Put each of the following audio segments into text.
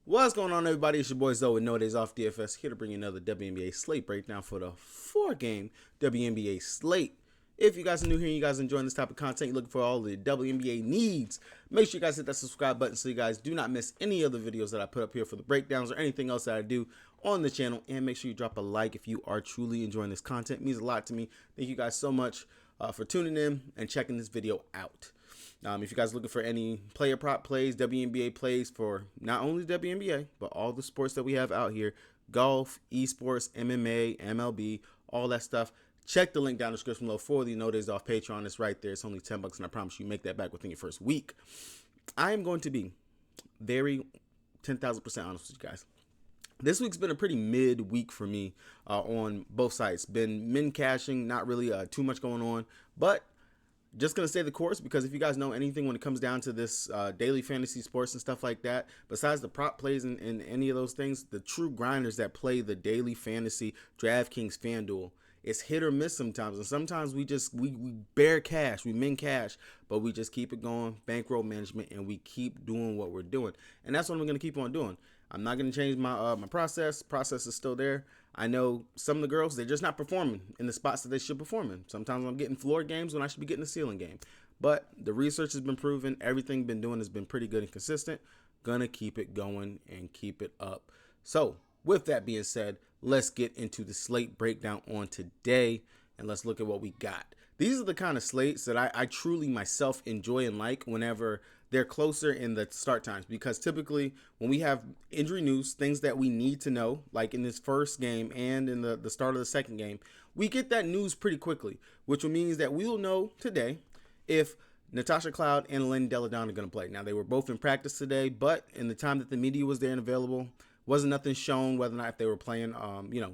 What's going on, everybody? It's your boy Zoe with Wnba Dfs, here to bring you another WNBA slate breakdown for the 4-game WNBA slate. If you guys are new here and you guys are enjoying this type of content, you're looking for all the WNBA needs, make sure you guys hit that subscribe button so you guys do not miss any other videos that I put up here for the breakdowns or anything else that I do on the channel. And make sure you drop a like if you are truly enjoying this content. It means a lot to me. Thank you guys so much for tuning in and checking this video out. If you guys are looking for any player prop plays, WNBA plays for not only WNBA, but all the sports that we have out here, golf, esports, MMA, MLB, all that stuff, check the link down in the description below for the No Days Off Patreon. It's right there. It's only $10, and I promise you make that back within your first week. I am going to be very 10,000% honest with you guys. This week's been a pretty mid week for me on both sides. Been min cashing, not really too much going on, but just going to stay the course, because if you guys know anything when it comes down to this daily fantasy sports and stuff like that, besides the prop plays and any of those things, the true grinders that play the daily fantasy DraftKings FanDuel, it's hit or miss sometimes. And sometimes we bear cash, we min cash, but we just keep it going, bankroll management, and we keep doing what we're doing. And that's what I'm going to keep on doing. I'm not going to change my process. Process is still there. I know some of the girls, they're just not performing in the spots that they should perform in. Sometimes I'm getting floor games when I should be getting a ceiling game. But the research has been proven. Everything been doing has been pretty good and consistent. Gonna keep it going and keep it up. So with that being said, let's get into the slate breakdown on today, and let's look at what we got. These are the kind of slates that I truly myself enjoy and like whenever they're closer in the start times, because typically when we have injury news, things that we need to know, like in this first game and in the start of the second game, we get that news pretty quickly, which means that we will know today if Natasha Cloud and Elaine Deladon are going to play. Now, they were both in practice today, but in the time that the media was there and available, wasn't nothing shown whether or not if they were playing,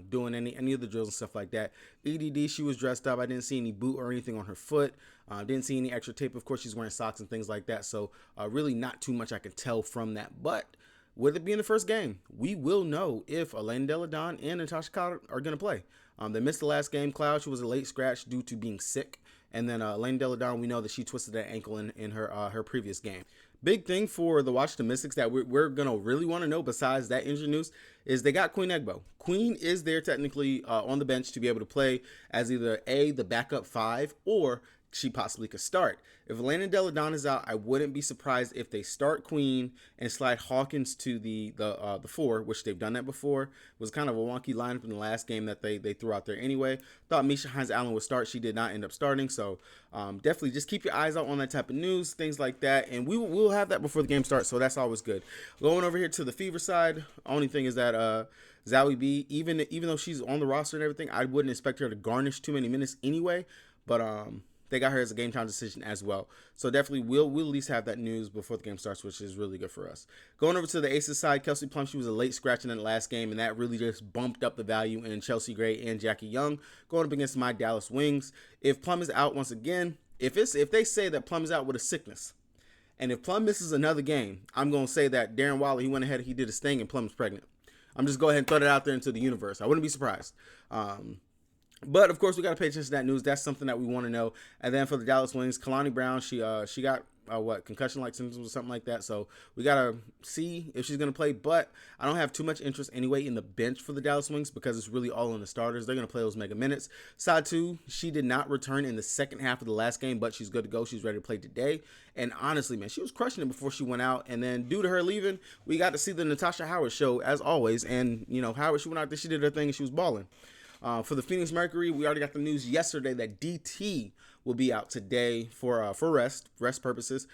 doing any of the drills and stuff like that. EDD, she was dressed up. I didn't see any boot or anything on her foot. Didn't see any extra tape. Of course, she's wearing socks and things like that. So really not too much I can tell from that. But with it being the first game, we will know if Elaine Deladon and Natasha Cloud are going to play. They missed the last game. Cloud, she was a late scratch due to being sick. And then Elaine Deladon, we know that she twisted that ankle in her previous game. Big thing for the Washington Mystics that we're going to really want to know besides that injury news is they got Queen Egbo. Queen is there technically on the bench to be able to play as either the backup 5, or she possibly could start. If Elaine Deladon is out, I wouldn't be surprised if they start Queen and slide Hawkins to the 4, which they've done that before. It was kind of a wonky lineup in the last game that they threw out there anyway. Thought Misha Hines-Allen would start. She did not end up starting. So definitely just keep your eyes out on that type of news, things like that. And we'll have that before the game starts, so that's always good. Going over here to the Fever side, only thing is that Zoe B, even though she's on the roster and everything, I wouldn't expect her to garnish too many minutes anyway. But they got her as a game time decision as well. So definitely we'll at least have that news before the game starts, which is really good for us. Going over to the Aces side, Kelsey Plum, she was a late scratch in the last game, and that really just bumped up the value in Chelsea Gray and Jackie Young. Going up against my Dallas Wings. If Plum is out once again, if they say that Plum is out with a sickness, and if Plum misses another game, I'm going to say that Darren Waller, he went ahead, he did his thing, and Plum's pregnant. I'm just go ahead and throw that out there into the universe. I wouldn't be surprised. But of course, we got to pay attention to that news. That's something that we want to know. And then for the Dallas Wings, Kalani Brown, she got concussion-like symptoms or something like that. So we got to see if she's going to play. But I don't have too much interest anyway in the bench for the Dallas Wings, because it's really all in the starters. They're going to play those mega minutes. Side 2, she did not return in the second half of the last game, but she's good to go. She's ready to play today. And honestly, man, she was crushing it before she went out. And then due to her leaving, we got to see the Natasha Howard show as always. And, Howard, she went out there, she did her thing, and she was balling. For the PHX Mercury, we already got the news yesterday that DT will be out today for rest purposes.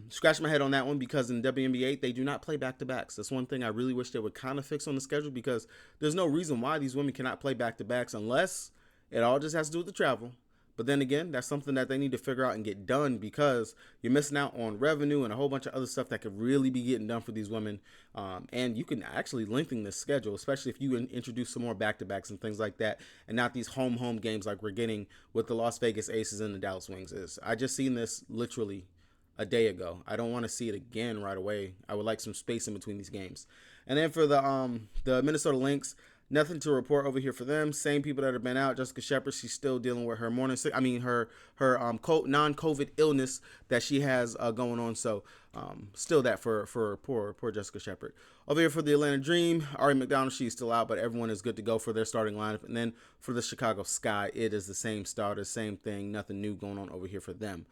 Scratch my head on that one, because in WNBA, they do not play back-to-backs. That's one thing I really wish they would kind of fix on the schedule, because there's no reason why these women cannot play back-to-backs unless it all just has to do with the travel. But then again, that's something that they need to figure out and get done, because you're missing out on revenue and a whole bunch of other stuff that could really be getting done for these women. And you can actually lengthen this schedule, especially if you introduce some more back-to-backs and things like that, and not these home games like we're getting with the Las Vegas Aces and the Dallas Wings. I just seen this literally a day ago. I don't want to see it again right away. I would like some space in between these games. And then for the Minnesota Lynx, Nothing to report over here for them. Same people that have been out. Jessica Shepard, she's still dealing with her her non-COVID illness that she has going on. So still that for poor Jessica Shepard. Over here for the Atlanta Dream, Ari McDonald, she's still out, but everyone is good to go for their starting lineup. And then for the Chicago Sky, it is the same starter, same thing, nothing new going on over here for them.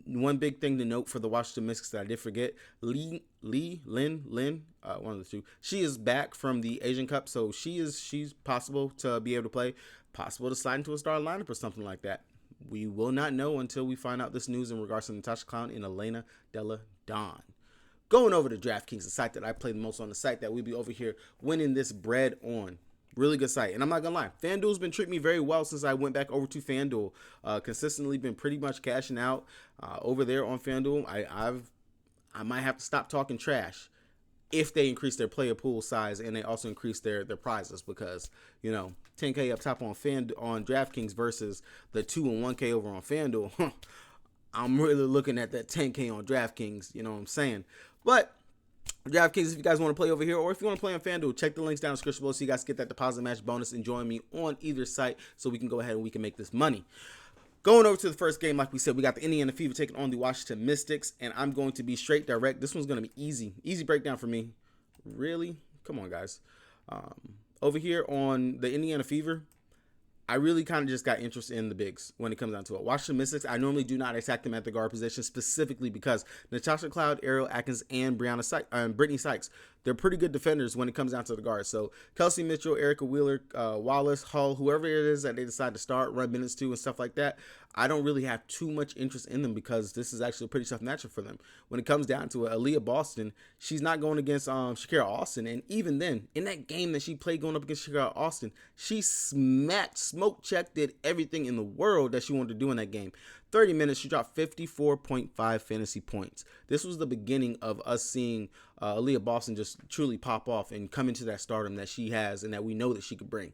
One big thing to note for the Washington Mystics that I did forget, Lynn, one of the two. She is back from the Asian Cup, so she's possible to be able to play, possible to slide into a starting lineup or something like that. We will not know until we find out this news in regards to Natasha Clown and Elena Della Don. Going over to DraftKings, the site that I play the most on, the site that we be over here winning this bread on. Really good site. And I'm not going to lie, FanDuel's been treating me very well since I went back over to FanDuel. Consistently been pretty much cashing out over there on FanDuel. I might have to stop talking trash if they increase their player pool size and they also increase their prizes, because, you know, 10K up top on DraftKings versus the 2 and 1K over on FanDuel. I'm really looking at that 10K on DraftKings, you know what I'm saying? But DraftKings, if you guys want to play over here, or if you want to play on FanDuel, check the links down in the description below so you guys get that deposit match bonus and join me on either site so we can go ahead and we can make this money. Going over to the first game, like we said, we got the Indiana Fever taking on the Washington Mystics, and I'm going to be straight direct. This one's going to be easy breakdown for me. Really? Come on, guys. Over here on the Indiana Fever, I really kind of just got interest in the bigs when it comes down to it. Washington Mystics, I normally do not attack them at the guard position, specifically because Natasha Cloud, Ariel Atkins, and Brittany Sykes, they're pretty good defenders when it comes down to the guards. So Kelsey Mitchell, Erica Wheeler, Wallace, Hull, whoever it is that they decide to start, run minutes to, and stuff like that, I don't really have too much interest in them because this is actually a pretty tough matchup for them. When it comes down to it, Aaliyah Boston, she's not going against Shakira Austin. And even then, in that game that she played going up against Shakira Austin, she smoke checked, did everything in the world that she wanted to do in that game. 30 minutes, she dropped 54.5 fantasy points. This was the beginning of us seeing Aaliyah Boston just truly pop off and come into that stardom that she has and that we know that she could bring.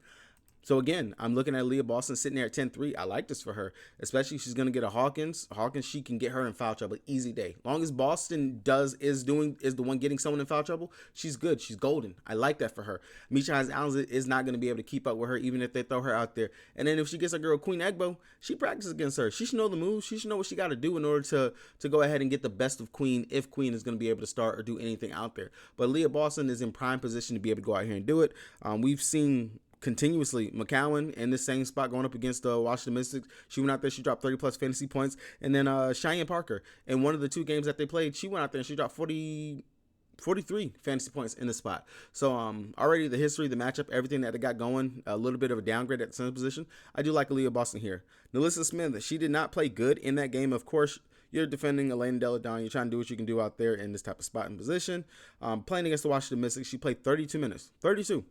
So again, I'm looking at Leah Boston sitting there at 10-3. I like this for her, especially if she's going to get a Hawkins. Hawkins, she can get her in foul trouble. Easy day. Long as Boston is the one getting someone in foul trouble, she's good. She's golden. I like that for her. Misha Allen is not going to be able to keep up with her even if they throw her out there. And then if she gets a girl, Queen Egbo, she practices against her. She should know the moves. She should know what she got to do in order to go ahead and get the best of Queen if Queen is going to be able to start or do anything out there. But Leah Boston is in prime position to be able to go out here and do it. We've seen continuously McCowan in this same spot going up against the Washington Mystics. She went out there, she dropped 30 plus fantasy points. And then Cheyenne Parker, in one of the two games that they played, she went out there and she dropped 43 fantasy points in the spot. So already the history, the matchup, everything that they got going, a little bit of a downgrade at the center position. I do like Aaliyah Boston here. Nalissa Smith, she did not play good in that game. Of course, you're defending Elena Della Don. You're trying to do what you can do out there in this type of spot and position. Playing against the Washington Mystics, she played 32 minutes. 32.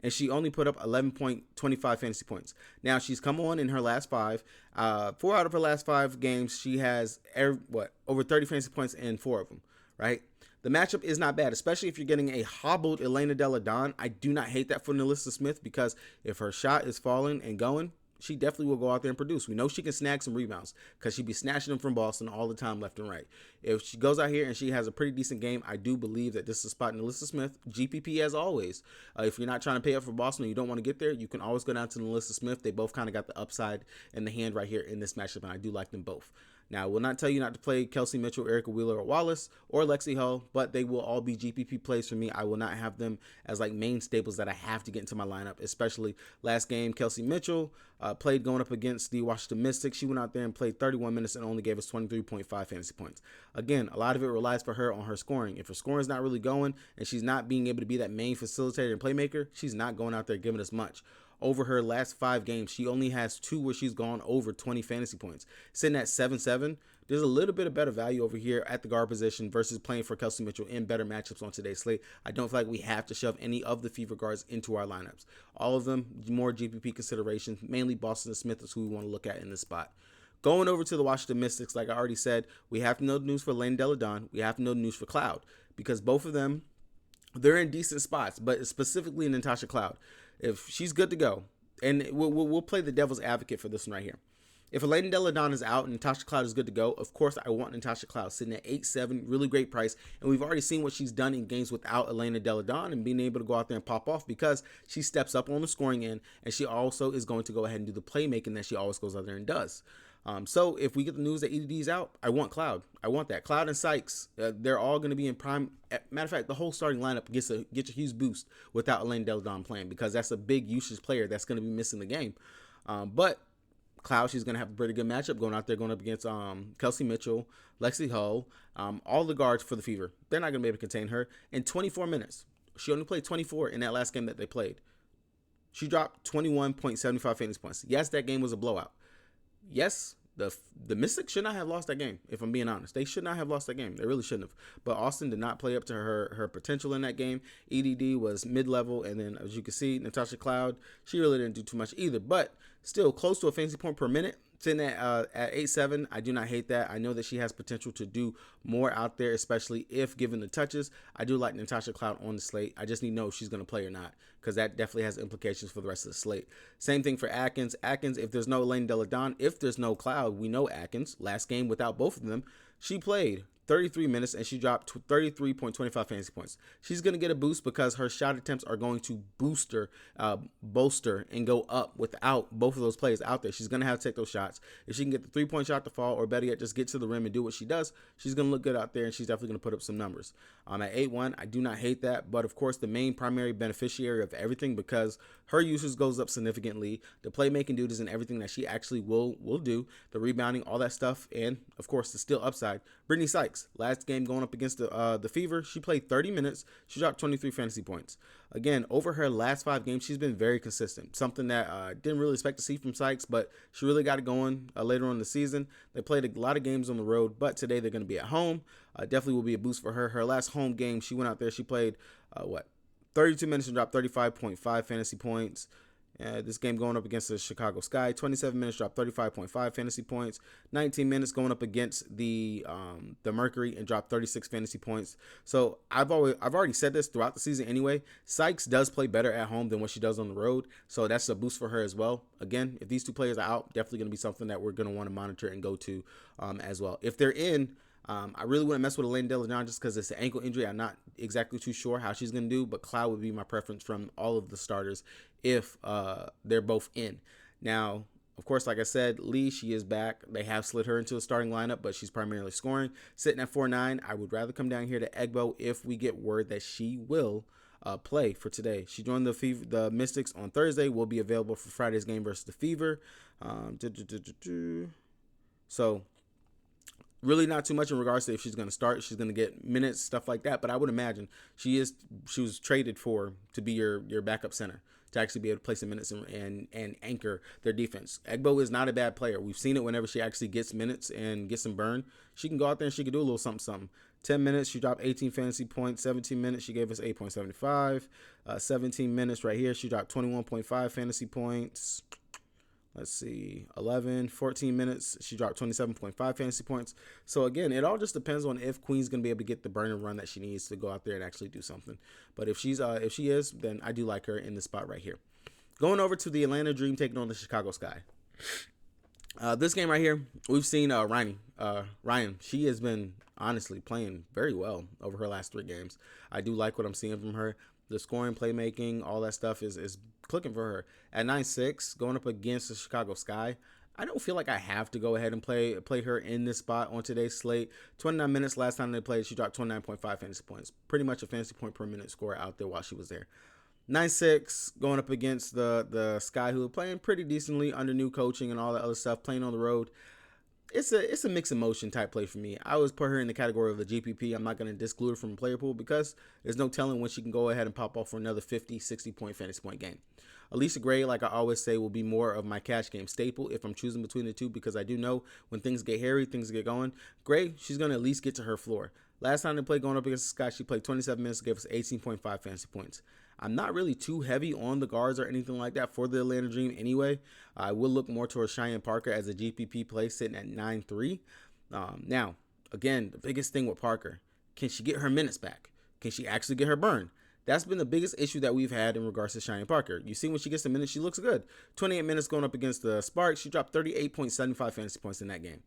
And she only put up 11.25 fantasy points. Now, she's come on in her last 5. 4 out of her last 5 games, she has over 30 fantasy points in 4 of them, right? The matchup is not bad, especially if you're getting a hobbled Elena Della Don. I do not hate that for Nalissa Smith because if her shot is falling and going, she definitely will go out there and produce. We know she can snag some rebounds because she'd be snatching them from Boston all the time left and right. If she goes out here and she has a pretty decent game, I do believe that this is a spot in Nalissa Smith. GPP as always. If you're not trying to pay up for Boston or you don't want to get there, you can always go down to Nalissa Smith. They both kind of got the upside in the hand right here in this matchup, and I do like them both. Now, I will not tell you not to play Kelsey Mitchell, Erica Wheeler, or Wallace, or Lexi Hull, but they will all be GPP plays for me. I will not have them as like main staples that I have to get into my lineup, especially last game. Kelsey Mitchell played going up against the Washington Mystics. She went out there and played 31 minutes and only gave us 23.5 fantasy points. Again, a lot of it relies for her on her scoring. If her scoring is not really going and she's not being able to be that main facilitator and playmaker, she's not going out there giving us much. Over her last 5 games, she only has 2 where she's gone over 20 fantasy points. Sitting at 7-7, there's a little bit of better value over here at the guard position versus playing for Kelsey Mitchell in better matchups on today's slate. I don't feel like we have to shove any of the Fever guards into our lineups. All of them more GPP considerations, mainly Boston Smith is who we want to look at in this spot. Going over to the Washington Mystics, like I already said, we have to know the news for Lane Della Don. We have to know the news for Cloud because both of them, they're in decent spots, but specifically Natasha Cloud. If she's good to go, and we'll play the devil's advocate for this one right here. If Elena Deladon is out and Natasha Cloud is good to go, of course I want Natasha Cloud sitting at 8-7, really great price. And we've already seen what she's done in games without Elena Deladon and being able to go out there and pop off because she steps up on the scoring end, and she also is going to go ahead and do the playmaking that she always goes out there and does. So if we get the news that EDD's out, I want Cloud. I want that. Cloud and Sykes, they're all going to be in prime. Matter of fact, the whole starting lineup gets a huge boost without Elena Deladon playing because that's a big usage player that's going to be missing the game. But Cloud, she's going to have a pretty good matchup going out there, going up against Kelsey Mitchell, Lexi Hull, all the guards for the Fever. They're not going to be able to contain her. In 24 minutes, she only played 24 in that last game that they played. She dropped 21.75 fantasy points. Yes, that game was a blowout. Yes, the Mystics should not have lost that game, if I'm being honest. They should not have lost that game. They really shouldn't have. But Austin did not play up to her potential in that game. EDD was mid-level, and then as you can see, Natasha Cloud, she really didn't do too much either. But still close to a fantasy point per minute. Sitting at 8-7, I do not hate that. I know that she has potential to do more out there, especially if given the touches. I do like Natasha Cloud on the slate. I just need to know if she's going to play or not, because that definitely has implications for the rest of the slate. Same thing for Atkins. Atkins, if there's no Elena Deladon, if there's no Cloud, we know Atkins. Last game without both of them, she played 33 minutes and she dropped 33.25 fantasy points. She's going to get a boost because her shot attempts are going to bolster and go up without both of those players out there. She's going to have to take those shots. If she can get the 3-point shot to fall, or better yet, just get to the rim and do what she does, she's going to look good out there, and she's definitely going to put up some numbers. At 8-1, I do not hate that, but of course the main primary beneficiary of everything, because her usage goes up significantly, the playmaking duties and everything that she actually will do, the rebounding, all that stuff, and of course the still upside. Brittany Sykes, last game going up against the Fever, she played 30 minutes. She dropped 23 fantasy points. Again, over her last 5 games, she's been very consistent. Something that didn't really expect to see from Sykes, but she really got it going later on in the season. They played a lot of games on the road, but today they're going to be at home. Definitely will be a boost for her. Her last home game, she went out there, she played 32 minutes and dropped 35.5 fantasy points. This game going up against the Chicago Sky, 27 minutes, dropped 35.5 fantasy points. 19 minutes going up against the Mercury and dropped 36 fantasy points. So I've already said this throughout the season anyway. Sykes does play better at home than what she does on the road, so that's a boost for her as well. Again, if these two players are out, definitely going to be something that we're going to want to monitor and go to as well. If they're in, I really wouldn't mess with Elena Deladon just because it's an ankle injury. I'm not exactly too sure how she's going to do, but Cloud would be my preference from all of the starters if they're both in. Now, of course, like I said, Lee, she is back. They have slid her into a starting lineup, but she's primarily scoring. Sitting at 4-9, I would rather come down here to Wnba if we get word that she will play for today. She joined the Mystics on Thursday, will be available for Friday's game versus the Fever. So really not too much in regards to if she's going to start, she's going to get minutes, stuff like that. But I would imagine she was traded to be your backup center, to actually be able to play some minutes and anchor their defense. Wnba is not a bad player. We've seen it whenever she actually gets minutes and gets some burn. She can go out there and she can do a little something. 10 minutes, she dropped 18 fantasy points. 17 minutes, she gave us 8.75. 17 minutes right here, she dropped 21.5 fantasy points. Let's see, 14 minutes, she dropped 27.5 fantasy points. So again, it all just depends on if Queen's going to be able to get the burn and run that she needs to go out there and actually do something. But if she is, then I do like her in this spot right here. Going over to the Atlanta Dream taking on the Chicago Sky. This game right here, we've seen Ryan. She has been honestly playing very well over her last 3 games. I do like what I'm seeing from her. The scoring, playmaking, all that stuff is clicking for her. At 9-6, going up against the Chicago Sky, I don't feel like I have to go ahead and play her in this spot on today's slate. 29 minutes last time they played, she dropped 29.5 fantasy points. Pretty much a fantasy point per minute score out there while she was there. 9-6, going up against the Sky, who are playing pretty decently under new coaching and all that other stuff, playing on the road. It's a mixed emotion type play for me. I always put her in the category of a GPP. I'm not going to disclude her from a player pool because there's no telling when she can go ahead and pop off for another 50, 60-point fantasy point game. Alicia Gray, like I always say, will be more of my cash game staple if I'm choosing between the two, because I do know when things get hairy, things get going. Gray, she's going to at least get to her floor. Last time they played going up against the Sky, she played 27 minutes, gave us 18.5 fantasy points. I'm not really too heavy on the guards or anything like that for the Atlanta Dream anyway. I will look more towards Cheyenne Parker as a GPP play, sitting at 9-3. Now, again, the biggest thing with Parker, can she get her minutes back? Can she actually get her burn? That's been the biggest issue that we've had in regards to Shiny Parker. You see when she gets the minutes, she looks good. 28 minutes going up against the Sparks. She dropped 38.75 fantasy points in that game.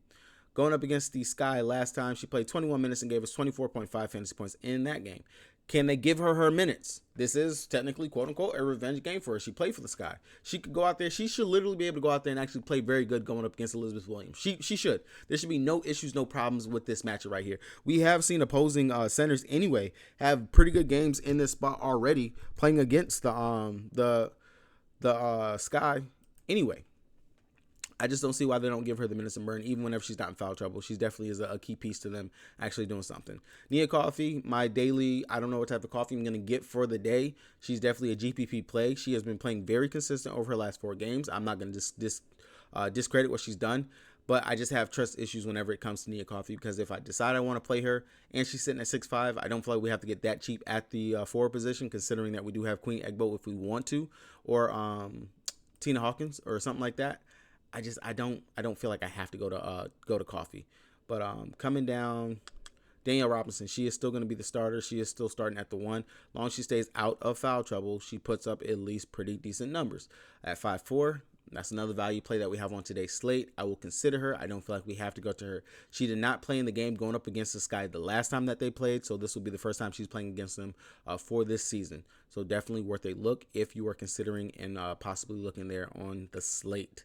Going up against the Sky last time, she played 21 minutes and gave us 24.5 fantasy points in that game. Can they give her minutes? This is technically, quote unquote, a revenge game for her. She played for the Sky. She could go out there. She should literally be able to go out there and actually play very good going up against Elizabeth Williams. She should. There should be no issues, no problems with this matchup right here. We have seen opposing centers anyway have pretty good games in this spot already playing against the Sky anyway. I just don't see why they don't give her the minutes and burn, even whenever she's not in foul trouble. She definitely is a key piece to them actually doing something. Nia Coffee, my daily, I don't know what type of coffee I'm going to get for the day. She's definitely a GPP play. She has been playing very consistent over her last 4 games. I'm not going to discredit what she's done, but I just have trust issues whenever it comes to Nia Coffee, because if I decide I want to play her and she's sitting at 6'5", I don't feel like we have to get that cheap at the forward position, considering that we do have Queen Egbo if we want to, or Tina Hawkins or something like that. I don't feel like I have to go to Coffee. But coming down, Danielle Robinson, she is still going to be the starter. She is still starting at the 1. As long as she stays out of foul trouble, she puts up at least pretty decent numbers. At 5'4", that's another value play that we have on today's slate. I will consider her. I don't feel like we have to go to her. She did not play in the game going up against the Sky the last time that they played, so this will be the first time she's playing against them for this season. So definitely worth a look if you are considering and possibly looking there on the slate.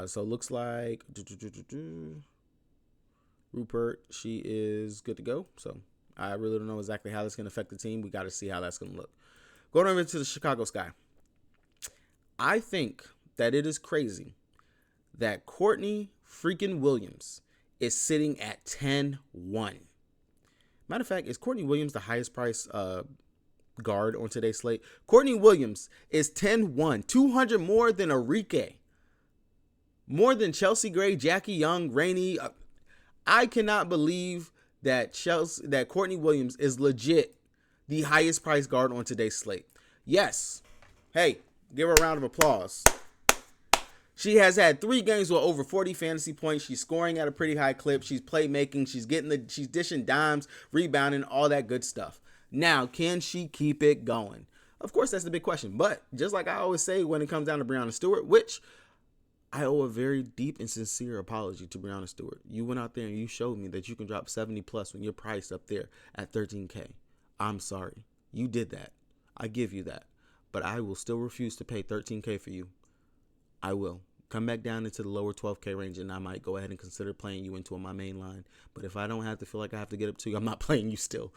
So it looks like Rupert, she is good to go. So I really don't know exactly how that's going to affect the team. We got to see how that's going to look. Going over to the Chicago Sky. I think that it is crazy that Courtney freaking Williams is sitting at 10-1. Matter of fact, is Courtney Williams the highest price guard on today's slate? Courtney Williams is 10-1, 200 more than Enrique. More than Chelsea Gray, Jackie Young, Rainey. I cannot believe that Courtney Williams is legit the highest price guard on today's slate. Yes. Hey, give her a round of applause. She has had 3 games with over 40 fantasy points. She's scoring at a pretty high clip. She's playmaking. She's dishing dimes, rebounding, all that good stuff. Now, can she keep it going? Of course, that's the big question. But just like I always say when it comes down to Breanna Stewart, which I owe a very deep and sincere apology to Breanna Stewart. You went out there and you showed me that you can drop 70 plus when you're priced up there at 13K. I'm sorry. You did that. I give you that. But I will still refuse to pay 13K for you. I will. Come back down into the lower 12K range and I might go ahead and consider playing you into my main line. But if I don't have to feel like I have to get up to you, I'm not playing you still.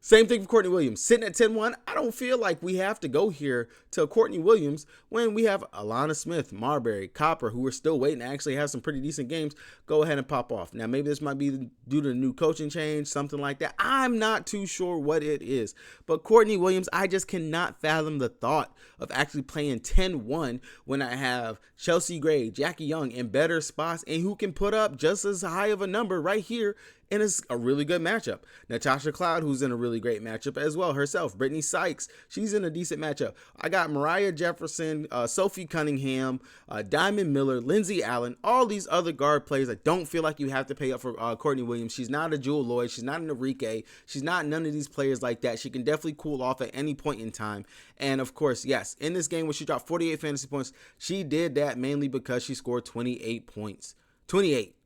Same thing for Courtney Williams. Sitting at 10-1, I don't feel like we have to go here to Courtney Williams when we have Alana Smith, Marbury, Copper, who are still waiting to actually have some pretty decent games, go ahead and pop off. Now, maybe this might be due to the new coaching change, something like that. I'm not too sure what it is. But Courtney Williams, I just cannot fathom the thought of actually playing 10-1 when I have Chelsea Gray, Jackie Young in better spots and who can put up just as high of a number right here. And it's a really good matchup. Natasha Cloud, who's in a really great matchup as well herself. Brittany Sykes, she's in a decent matchup. I got Mariah Jefferson, Sophie Cunningham, Diamond Miller, Lindsay Allen, all these other guard players. I don't feel like you have to pay up for Courtney Williams. She's not a Jewel Lloyd. She's not an Enrique. She's not none of these players like that. She can definitely cool off at any point in time. And of course, yes, in this game where she dropped 48 fantasy points, she did that mainly because she scored 28 points. 28.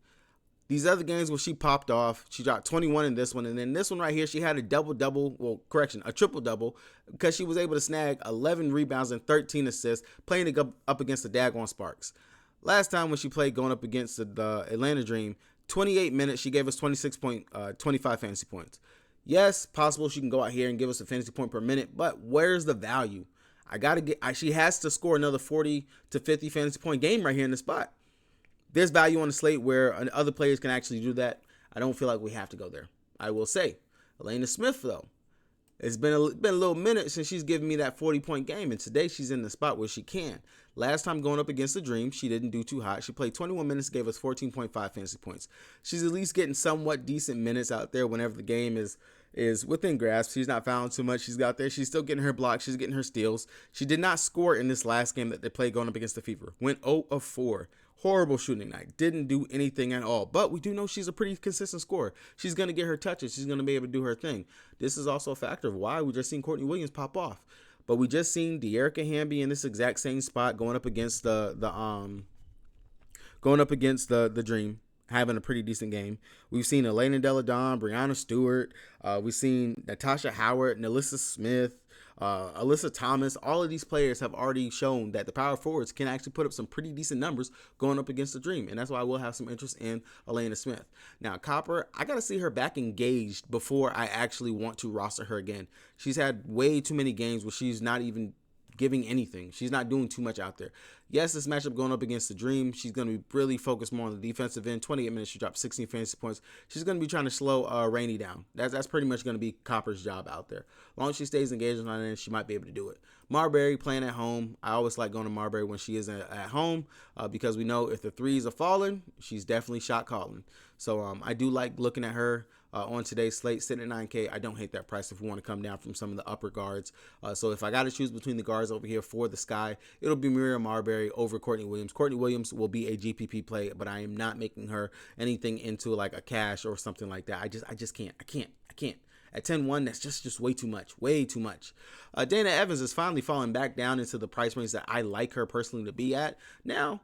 These other games where she popped off, she dropped 21 in this one. And then this one right here, she had a a triple-double because she was able to snag 11 rebounds and 13 assists playing up against the daggone Sparks. Last time when she played going up against the Atlanta Dream, 28 minutes, she gave us 25 fantasy points. Yes, possible she can go out here and give us a fantasy point per minute, but where's the value? She has to score another 40 to 50 fantasy point game right here in the spot. There's value on the slate where other players can actually do that. I don't feel like we have to go there. I will say, Elena Smith, though, it's been a little minute since she's given me that 40-point game, and today she's in the spot where she can. Last time going up against the Dream, she didn't do too hot. She played 21 minutes, gave us 14.5 fantasy points. She's at least getting somewhat decent minutes out there whenever the game is within grasp. She's not fouling too much. She's out there. She's still getting her blocks. She's getting her steals. She did not score in this last game that they played going up against the Fever. Went 0 of 4. Horrible shooting night. Didn't do anything at all. But we do know she's a pretty consistent scorer. She's going to get her touches. She's going to be able to do her thing. This is also a factor of why we just seen Courtney Williams pop off. But we just seen De'Erica Hamby in this exact same spot going up against the Dream, having a pretty decent game. We've seen Elena Deladon, Brianna Stewart. We've seen Natasha Howard, Nalissa Smith, Alyssa Thomas. All of these players have already shown that the power forwards can actually put up some pretty decent numbers going up against the Dream. And that's why I will have some interest in Elena Smith. Now, Copper, I got to see her back engaged before I actually want to roster her again. She's had way too many games where she's not even giving anything. She's not doing too much out there. Yes, this matchup going up against the Dream, she's going to be really focused more on the defensive end. 28 minutes, she dropped 16 fantasy points. She's going to be trying to slow Rainey down. That's pretty much going to be Copper's job out there. As long as she stays engaged on it, she might be able to do it. Marbury playing at home. I always like going to Marbury when she is at home because we know if the threes are falling, she's definitely shot calling. So I do like looking at her on today's slate, sitting at 9K. I don't hate that price if we want to come down from some of the upper guards. So if I got to choose between the guards over here for the Sky, it'll be Miriam Marbury over Courtney Williams. Courtney Williams will be a GPP play, but I am not making her anything into like a cash or something like that. I just can't. I can't. At 10-1, that's just way too much. Way too much. Dana Evans is finally falling back down into the price range that I like her personally to be at. Now,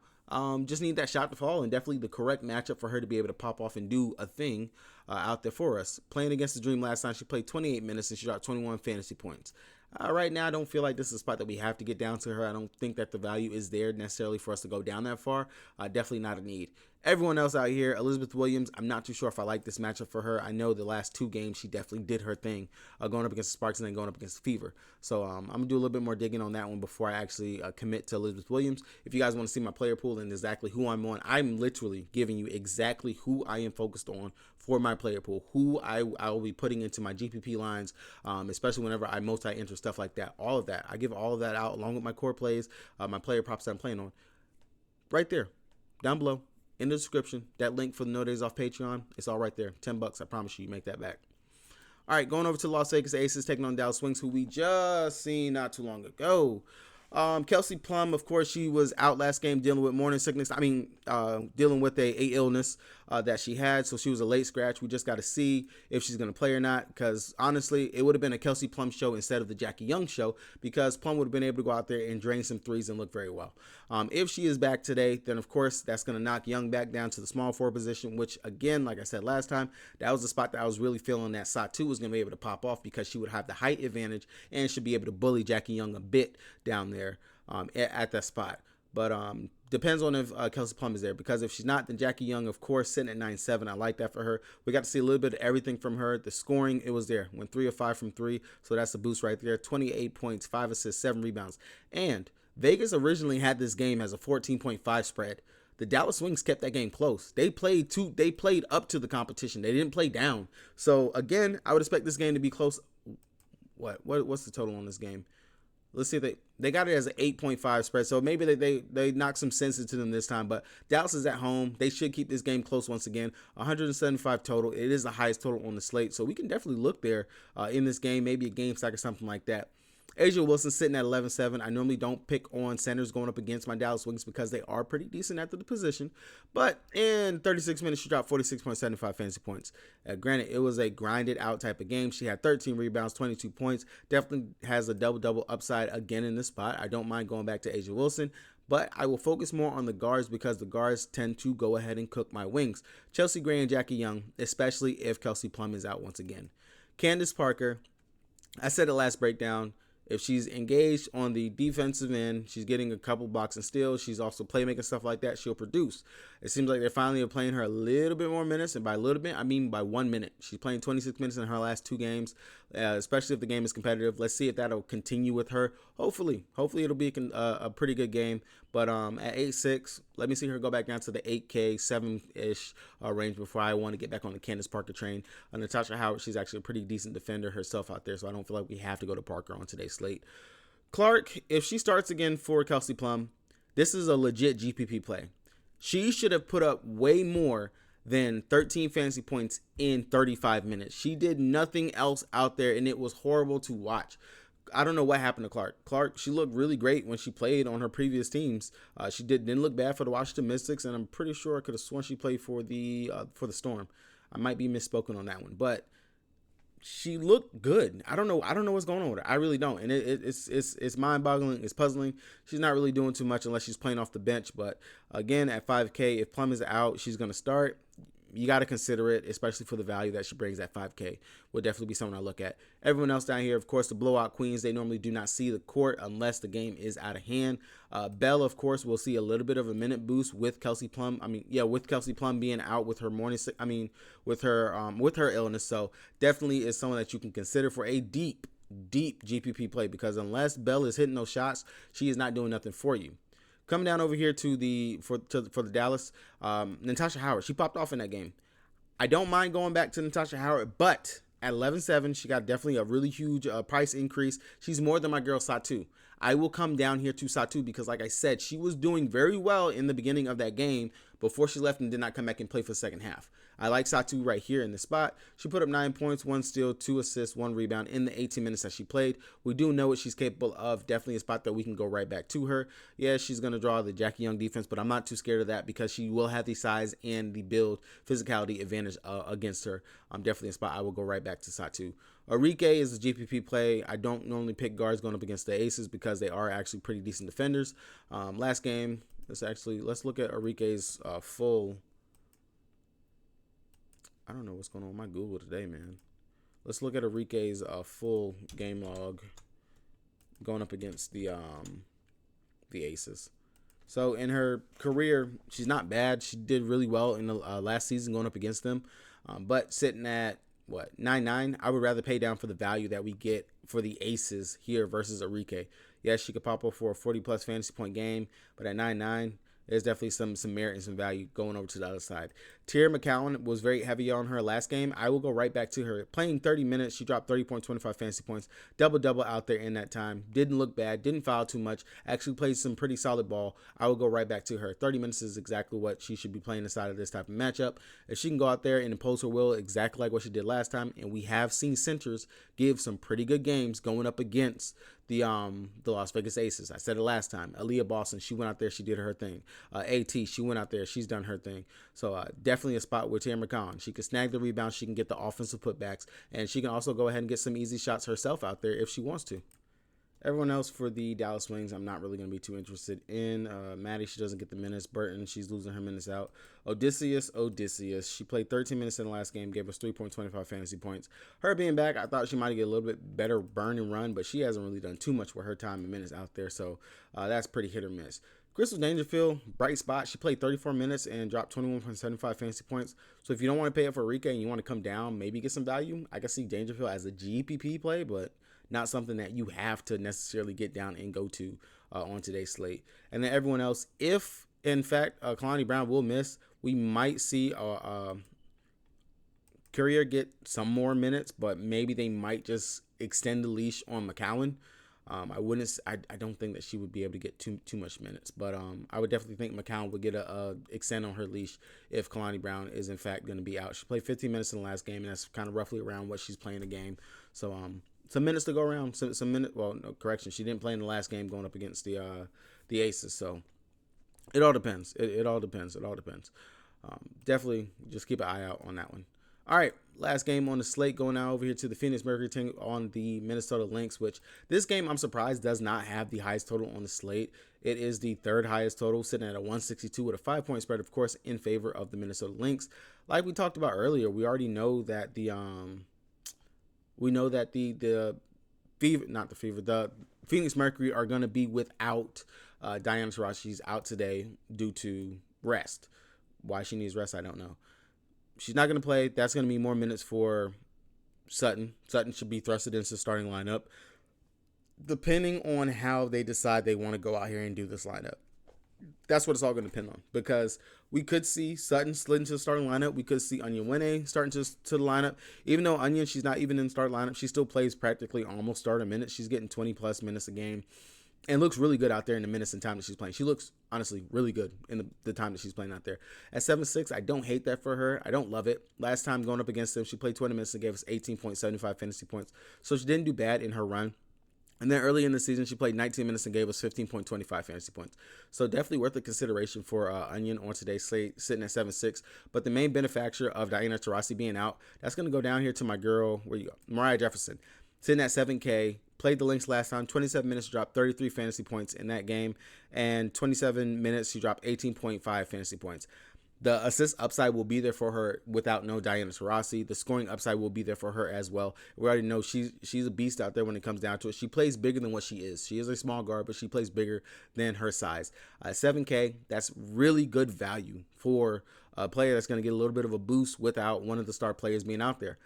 just need that shot to fall and definitely the correct matchup for her to be able to pop off and do a thing out there for us. Playing against the Dream last time, she played 28 minutes and she got 21 fantasy points. Right now, I don't feel like this is a spot that we have to get down to her. I don't think that the value is there necessarily for us to go down that far. Definitely not a need. Everyone else out here, Elizabeth Williams, I'm not too sure if I like this matchup for her. I know the last two games, she definitely did her thing, going up against the Sparks and then going up against Fever. So I'm going to do a little bit more digging on that one before I actually commit to Elizabeth Williams. If you guys want to see my player pool and exactly who I'm on, I'm literally giving you exactly who I am focused on for my player pool, who I will be putting into my GPP lines, especially whenever I multi-enter stuff like that. All of that. I give all of that out along with my core plays, my player props that I'm playing on. Right there, down below. In the description, that link for the No Days Off Patreon, it's all right there. $10, I promise you make that back. All right, going over to Las Vegas Aces, taking on Dallas Wings, who we just seen not too long ago. Kelsey Plum, of course, she was out last game dealing with morning sickness. Dealing with a illness that she had. So she was a late scratch. We just got to see if she's going to play or not. Because honestly, it would have been a Kelsey Plum show instead of the Jackie Young show. Because Plum would have been able to go out there and drain some threes and look very well. If she is back today, then of course that's going to knock Young back down to the small forward position. Which again, like I said last time, that was the spot that I was really feeling that Satu was going to be able to pop off. Because she would have the height advantage and should be able to bully Jackie Young a bit down there. At that spot. But depends on if Kelsey Plum is there, because if she's not, then Jackie Young, of course, sitting at 9-7. I like that for her. We got to see a little bit of everything from her. The scoring, it was there. Went 3 of 5 from 3, so that's a boost right there. 28 points, 5 assists, 7 rebounds. And Vegas originally had this game as a 14.5 spread. The Dallas Wings kept that game close. They played up to the competition. They didn't play down. So again, I would expect this game to be close. What's the total on this game? Let's see if they got it as an 8.5 spread, so maybe they knocked some sense into them this time. But Dallas is at home. They should keep this game close once again. 175 total. It is the highest total on the slate, so we can definitely look there in this game, maybe a game stack or something like that. Asia Wilson sitting at 11-7. I normally don't pick on centers going up against my Dallas Wings because they are pretty decent at the position. But in 36 minutes, she dropped 46.75 fantasy points. Granted, it was a grinded out type of game. She had 13 rebounds, 22 points. Definitely has a double-double upside again in this spot. I don't mind going back to Asia Wilson. But I will focus more on the guards because the guards tend to go ahead and cook my Wings. Chelsea Gray and Jackie Young, especially if Kelsey Plum is out once again. Candace Parker, I said it last breakdown. If she's engaged on the defensive end, she's getting a couple blocks and steals. She's also playmaking, stuff like that. She'll produce. It seems like they're finally playing her a little bit more minutes. And by a little bit, I mean by 1 minute. She's playing 26 minutes in her last 2 games, especially if the game is competitive. Let's see if that'll continue with her. Hopefully it'll be a pretty good game. But at 8-6, let me see her go back down to the 8K, 7-ish range before I want to get back on the Candace Parker train. Natasha Howard, she's actually a pretty decent defender herself out there, so I don't feel like we have to go to Parker on today's slate. Clark, if she starts again for Kelsey Plum, this is a legit GPP play. She should have put up way more than 13 fantasy points in 35 minutes. She did nothing else out there, and it was horrible to watch. I don't know what happened to Clark. Clark, she looked really great when she played on her previous teams. She didn't look bad for the Washington Mystics, and I'm pretty sure I could have sworn she played for the Storm. I might be misspoken on that one, but she looked good. I don't know what's going on with her. I really don't, and it's mind-boggling. It's puzzling. She's not really doing too much unless she's playing off the bench. But again, at 5K, if Plum is out, she's gonna start. You got to consider it, especially for the value that she brings at 5K. Will definitely be someone I look at. Everyone else down here, of course, the blowout queens, they normally do not see the court unless the game is out of hand. Bell, of course, will see a little bit of a minute boost with Kelsey Plum. With Kelsey Plum being out with her with her illness. So definitely is someone that you can consider for a deep GPP play, because unless Bell is hitting those shots, she is not doing nothing for you. Coming down over here to the Dallas, Natasha Howard, she popped off in that game. I don't mind going back to Natasha Howard, but at 11.7, she got definitely a really huge price increase. She's more than my girl Satu. I will come down here to Satu because, like I said, she was doing very well in the beginning of that game before she left and did not come back and play for the second half. I like Satu right here in the spot. She put up 9 points, 1 steal, 2 assists, 1 rebound in the 18 minutes that she played. We do know what she's capable of. Definitely a spot that we can go right back to her. Yeah, she's going to draw the Jackie Young defense, but I'm not too scared of that because she will have the size and the build physicality advantage against her. Definitely a spot I will go right back to Satu. Arike is a GPP play. I don't normally pick guards going up against the Aces because they are actually pretty decent defenders. Last game, let's look at Arike's full. I don't know what's going on with my Google today, man. Let's look at Arike's full game log going up against the Aces. So in her career, she's not bad. She did really well in the last season going up against them, but sitting at 9.9, I would rather pay down for the value that we get for the Aces here versus Arike. Yes, she could pop up for a 40+ fantasy point game, but at 9.9, there's definitely some merit and some value going over to the other side. Tierra McCowan was very heavy on her last game. I will go right back to her. Playing 30 minutes, she dropped 30.25 fantasy points. Double-double out there in that time. Didn't look bad. Didn't foul too much. Actually played some pretty solid ball. I will go right back to her. 30 minutes is exactly what she should be playing inside of this type of matchup. If she can go out there and impose her will exactly like what she did last time, and we have seen centers give some pretty good games going up against the Las Vegas Aces. I said it last time. Aaliyah Boston, she went out there, she did her thing. AT, she went out there, she's done her thing. So definitely a spot with Tierra McCowan. She can snag the rebound, she can get the offensive putbacks, and she can also go ahead and get some easy shots herself out there if she wants to. Everyone else for the Dallas Wings, I'm not really going to be too interested in. Maddie, she doesn't get the minutes. Burton, she's losing her minutes out. Odysseus, she played 13 minutes in the last game, gave us 3.25 fantasy points. Her being back, I thought she might get a little bit better burn and run, but she hasn't really done too much with her time and minutes out there, so that's pretty hit or miss. Crystal Dangerfield, bright spot. She played 34 minutes and dropped 21.75 fantasy points. So if you don't want to pay up for Rika and you want to come down, maybe get some value, I can see Dangerfield as a GPP play, but not something that you have to necessarily get down and go to on today's slate. And then everyone else, if in fact Kalani Brown will miss, we might see Courier get some more minutes, but maybe they might just extend the leash on McCowan. I don't think that she would be able to get too much minutes, but I would definitely think McCowan would get a extend on her leash if Kalani Brown is in fact going to be out. She played 15 minutes in the last game, and that's kind of roughly around what she's playing a game. So some minutes to go around. Some minutes. Well, no, correction. She didn't play in the last game going up against the Aces. So it all depends. It all depends. It all depends. Definitely just keep an eye out on that one. All right, last game on the slate, going now over here to the PHX Mercury team on the Minnesota Lynx, which this game I'm surprised does not have the highest total on the slate. It is the third highest total, sitting at a 162 with a 5-point spread, of course, in favor of the Minnesota Lynx. Like we talked about earlier, we already know that the PHX Mercury are going to be without Diana Taurasi. She's out today due to rest. Why she needs rest, I don't know. She's not going to play. That's going to be more minutes for Sutton. Sutton should be thrusted into the starting lineup, depending on how they decide they want to go out here and do this lineup. That's what it's all going to depend on, because we could see Sutton slid into the starting lineup. We could see Wnba starting to the lineup. Even though Onion, she's not even in the starting lineup, she still plays practically almost starter minutes. She's getting 20+ minutes a game and looks really good out there in the minutes and time that she's playing. She looks, honestly, really good in the time that she's playing out there. At 7.6, I don't hate that for her. I don't love it. Last time going up against them, she played 20 minutes and gave us 18.75 fantasy points. So she didn't do bad in her run. And then early in the season, she played 19 minutes and gave us 15.25 fantasy points. So definitely worth a consideration for Onion on today's slate, sitting at 7-6. But the main benefactor of Diana Taurasi being out, that's going to go down here to my girl, where you go, Mariah Jefferson, sitting at 7K. Played the Lynx last time, 27 minutes, dropped 33 fantasy points in that game. And 27 minutes, she dropped 18.5 fantasy points. The assist upside will be there for her without no Diana Taurasi. The scoring upside will be there for her as well. We already know she's a beast out there when it comes down to it. She plays bigger than what she is. She is a small guard, but she plays bigger than her size. 7K, that's really good value for a player that's going to get a little bit of a boost without one of the star players being out there.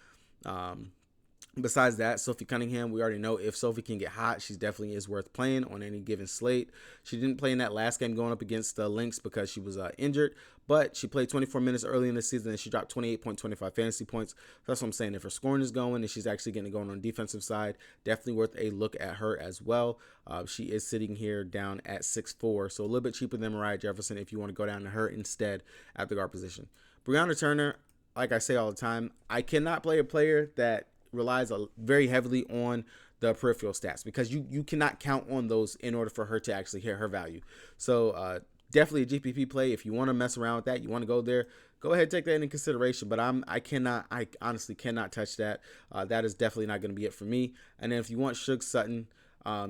Besides that, Sophie Cunningham, we already know if Sophie can get hot, she definitely is worth playing on any given slate. She didn't play in that last game going up against the Lynx because she was injured, but she played 24 minutes early in the season and she dropped 28.25 fantasy points. That's what I'm saying. If her scoring is going and she's actually getting it going on the defensive side, definitely worth a look at her as well. She is sitting here down at 6'4", so a little bit cheaper than Mariah Jefferson if you want to go down to her instead at the guard position. Brianna Turner, like I say all the time, I cannot play a player that relies very heavily on the peripheral stats because you cannot count on those in order for her to actually hit her value. So definitely a GPP play. If you want to mess around with that, you want to go there, go ahead and take that into consideration. But I honestly cannot touch that. That is definitely not going to be it for me. And then if you want Suge Sutton,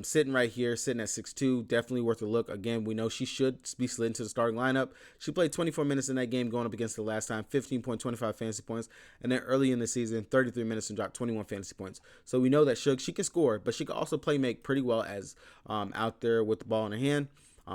sitting right here, sitting at 6'2", definitely worth a look. Again, we know she should be slid into the starting lineup. She played 24 minutes in that game going up against the last time, 15.25 fantasy points. And then early in the season, 33 minutes and dropped 21 fantasy points. So we know that Suge, she can score, but she can also make pretty well as out there with the ball in her hand.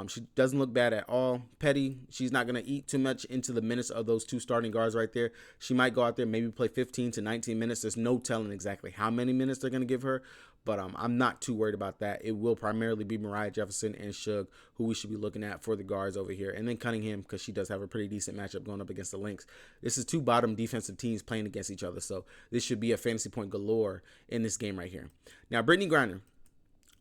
She doesn't look bad at all. Petty, she's not going to eat too much into the minutes of those two starting guards right there. She might go out there, maybe play 15 to 19 minutes. There's no telling exactly how many minutes they're going to give her, but I'm not too worried about that. It will primarily be Mariah Jefferson and Suge who we should be looking at for the guards over here. And then Cunningham, because she does have a pretty decent matchup going up against the Lynx. This is two bottom defensive teams playing against each other, so this should be a fantasy point galore in this game right here. Now, Brittany Griner.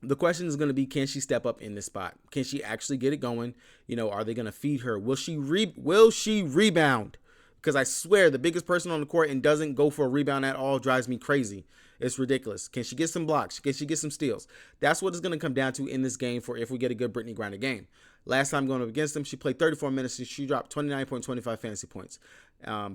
The question is going to be, can she step up in this spot? Can she actually get it going? You know, are they going to feed her? Will she rebound? Because I swear the biggest person on the court and doesn't go for a rebound at all drives me crazy. It's ridiculous. Can she get some blocks? Can she get some steals? That's what it's going to come down to in this game for if we get a good Brittany Griner game. Last time going up against them, she played 34 minutes. She dropped 29.25 fantasy points.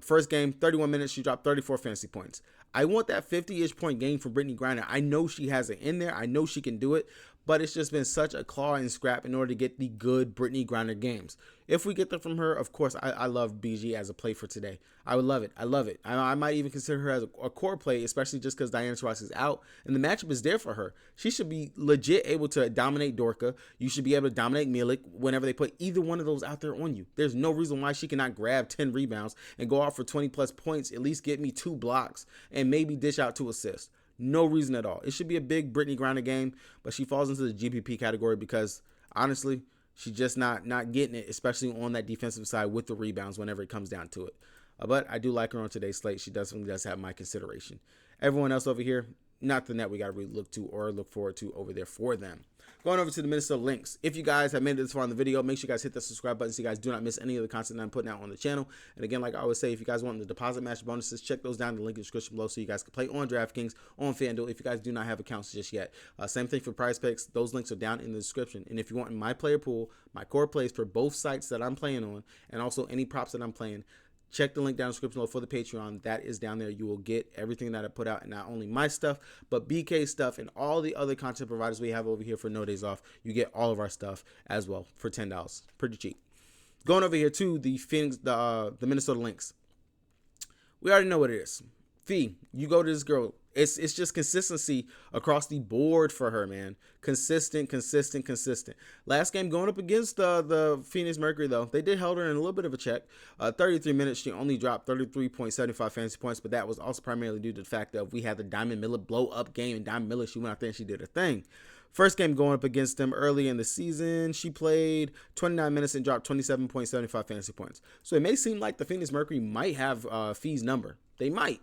First game, 31 minutes. She dropped 34 fantasy points. I want that 50-ish point game from Brittany Griner. I know she has it in there. I know she can do it. But it's just been such a claw and scrap in order to get the good Brittany Griner games. If we get them from her, of course, I love BG as a play for today. I would love it. I love it. I might even consider her as a core play, especially just because Diana Taurasi is out and the matchup is there for her. She should be legit able to dominate Dorka. You should be able to dominate Milik whenever they put either one of those out there on you. There's no reason why she cannot grab 10 rebounds and go out for 20-plus points, at least get me 2 blocks, and maybe dish out 2 assists. No reason at all. It should be a big Brittany Griner game, but she falls into the GPP category because, honestly, she's just not getting it, especially on that defensive side with the rebounds whenever it comes down to it. But I do like her on today's slate. She definitely does have my consideration. Everyone else over here, nothing that we got to really look to or look forward to over there for them. Going over to the Minnesota Lynx. If you guys have made it this far in the video, make sure you guys hit the subscribe button so you guys do not miss any of the content that I'm putting out on the channel. And again, like I always say, if you guys want the deposit match bonuses, check those down in the link in the description below so you guys can play on DraftKings, on FanDuel, if you guys do not have accounts just yet. Same thing for Prize Picks. Those links are down in the description. And if you want my player pool, my core plays for both sites that I'm playing on, and also any props that I'm playing, check the link down in the description below for the Patreon. That is down there. You will get everything that I put out, and not only my stuff, but BK stuff and all the other content providers we have over here for No Days Off. You get all of our stuff as well for $10. Pretty cheap. Going over here to the Minnesota Lynx. We already know what it is. Fee, you go to this girl. It's just consistency across the board for her, man. Consistent. Last game going up against the PHX Mercury, though, they did hold her in a little bit of a check. 33 minutes, she only dropped 33.75 fantasy points, but that was also primarily due to the fact that we had the Diamond Miller blow-up game, and Diamond Miller, she went out there and she did her thing. First game going up against them early in the season, she played 29 minutes and dropped 27.75 fantasy points. So it may seem like the PHX Mercury might have Fee's number. They might.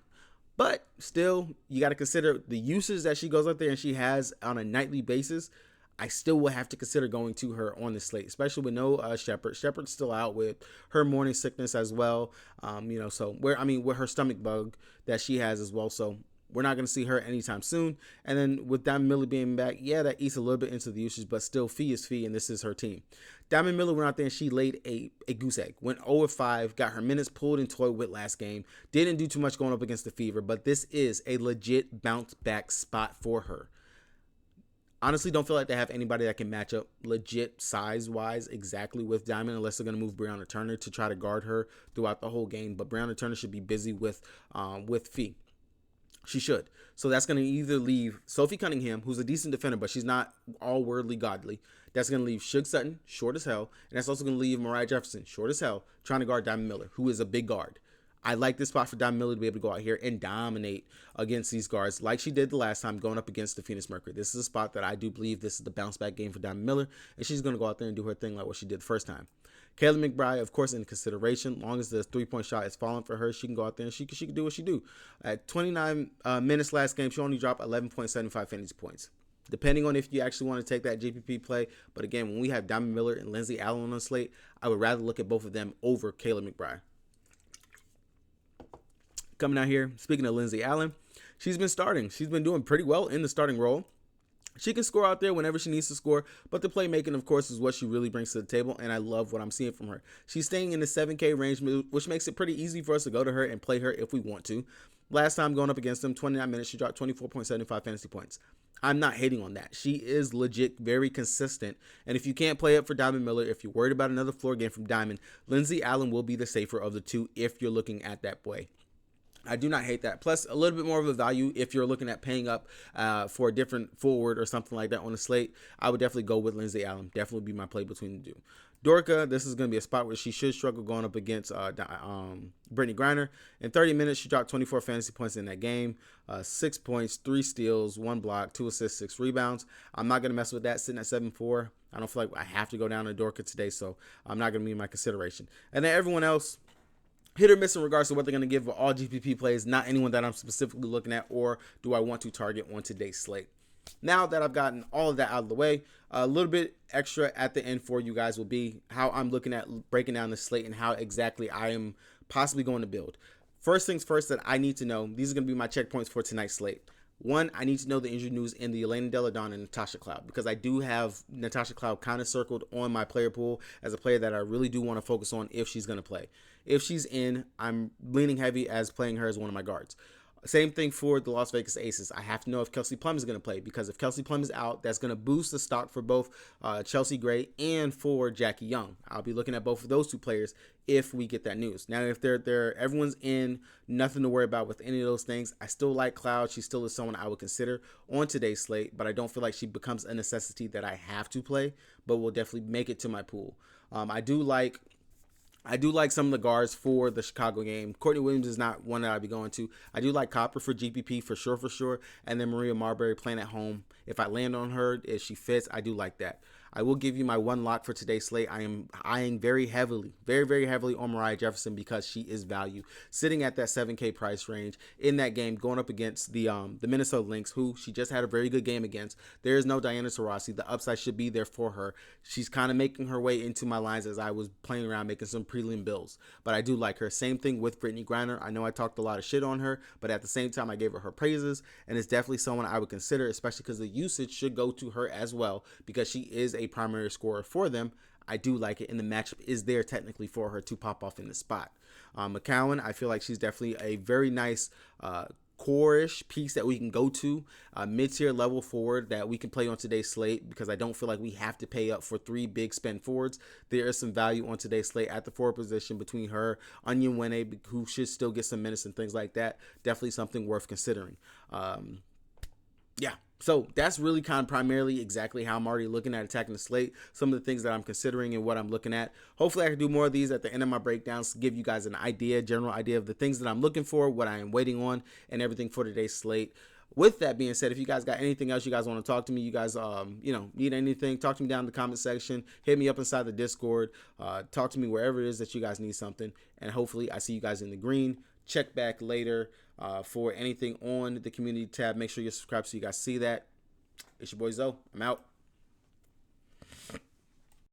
But still, you got to consider the usage that she goes out there and she has on a nightly basis. I still will have to consider going to her on the slate, especially with no Shepard. Shepard's still out with her morning sickness as well. So with her stomach bug that she has as well. So we're not going to see her anytime soon. And then with Diamond Miller being back, yeah, that eats a little bit into the usage, but still, Fee is Fee, and this is her team. Diamond Miller went out there and she laid a goose egg. Went 0-5, got her minutes pulled and toyed with last game. Didn't do too much going up against the Fever, but this is a legit bounce back spot for her. Honestly, don't feel like they have anybody that can match up legit size-wise exactly with Diamond unless they're going to move Breonna Turner to try to guard her throughout the whole game. But Breonna Turner should be busy with Fee. She should. So that's going to either leave Sophie Cunningham, who's a decent defender, but she's not all worldly godly. That's going to leave Suge Sutton, short as hell. And that's also going to leave Mariah Jefferson, short as hell, trying to guard Diamond Miller, who is a big guard. I like this spot for Diamond Miller to be able to go out here and dominate against these guards like she did the last time going up against the Phoenix Mercury. This is a spot that I do believe this is the bounce back game for Diamond Miller, and she's going to go out there and do her thing like what she did the first time. Kayla McBride, of course, in consideration. Long as the three-point shot is falling for her, she can go out there and she can do what she do. At 29 minutes last game, she only dropped 11.75 fantasy points. Depending on if you actually want to take that GPP play. But again, when we have Diamond Miller and Lindsay Allen on the slate, I would rather look at both of them over Kayla McBride. Coming out here, speaking of Lindsay Allen, she's been starting. She's been doing pretty well in the starting role. She can score out there whenever she needs to score, but the playmaking, of course, is what she really brings to the table, and I love what I'm seeing from her. She's staying in the 7K range, which makes it pretty easy for us to go to her and play her if we want to. Last time going up against them, 29 minutes, she dropped 24.75 fantasy points. I'm not hating on that. She is legit very consistent, and if you can't play up for Diamond Miller, if you're worried about another floor game from Diamond, Lindsay Allen will be the safer of the two if you're looking at that play. I do not hate that. Plus, a little bit more of a value if you're looking at paying up for a different forward or something like that on the slate. I would definitely go with Lindsay Allen. Definitely be my play between the two. Dorka, this is going to be a spot where she should struggle going up against Brittany Griner. In 30 minutes, she dropped 24 fantasy points in that game. 6 points, 3 steals, 1 block, 2 assists, 6 rebounds. I'm not going to mess with that sitting at 7-4. I don't feel like I have to go down to Dorka today, so I'm not going to be in my consideration. And then everyone else, hit or miss in regards to what they're going to give for all GPP plays, not anyone that I'm specifically looking at or do I want to target on today's slate. Now that I've gotten all of that out of the way, a little bit extra at the end for you guys will be how I'm looking at breaking down the slate and how exactly I am possibly going to build. First things first that I need to know, these are going to be my checkpoints for tonight's slate. One, I need to know the injury news in the Elena Delle Donne and Natasha Cloud because I do have Natasha Cloud kind of circled on my player pool as a player that I really do want to focus on if she's going to play. If she's in, I'm leaning heavy as playing her as one of my guards. Same thing for the Las Vegas Aces. I have to know if Kelsey Plum is going to play because if Kelsey Plum is out, that's going to boost the stock for both Chelsea Gray and for Jackie Young. I'll be looking at both of those two players if we get that news. Now, if they're everyone's in, nothing to worry about with any of those things. I still like Cloud. She still is someone I would consider on today's slate, but I don't feel like she becomes a necessity that I have to play, but will definitely make it to my pool. I do like some of the guards for the Chicago game. Courtney Williams is not one that I'd be going to. I do like Copper for GPP for sure. And then Maria Marbury playing at home. If I land on her, if she fits, I do like that. I will give you my one lock for today's slate. I am eyeing very heavily on Mariah Jefferson because she is value. Sitting at that 7K price range in that game, going up against the Minnesota Lynx, who she just had a very good game against. There is no Diana Taurasi. The upside should be there for her. She's kind of making her way into my lines as I was playing around making some prelim builds. But I do like her. Same thing with Brittany Griner. I know I talked a lot of shit on her, but at the same time, I gave her praises. And it's definitely someone I would consider, especially because the usage should go to her as well because she is a primary scorer for them. I do like it, and the matchup is there technically for her to pop off in the spot. McCowan, I feel like she's definitely a very nice core-ish piece that we can go to, mid-tier level forward that we can play on today's slate because I don't feel like we have to pay up for 3 big spend forwards. There is some value on today's slate at the forward position between her, Wnba, who should still get some minutes and things like that. Definitely something worth considering. Yeah. So that's really kind of primarily exactly how I'm already looking at attacking the slate, some of the things that I'm considering and what I'm looking at. Hopefully I can do more of these at the end of my breakdowns to give you guys an idea, general idea of the things that I'm looking for, what I am waiting on, and everything for today's slate. With that being said, if you guys got anything else you guys want to talk to me, you guys, need anything, talk to me down in the comment section, hit me up inside the Discord, talk to me wherever it is that you guys need something, and hopefully I see you guys in the green. Check back later for anything on the community tab. Make sure you're subscribed so you guys see that. It's your boy Zoe. I'm out.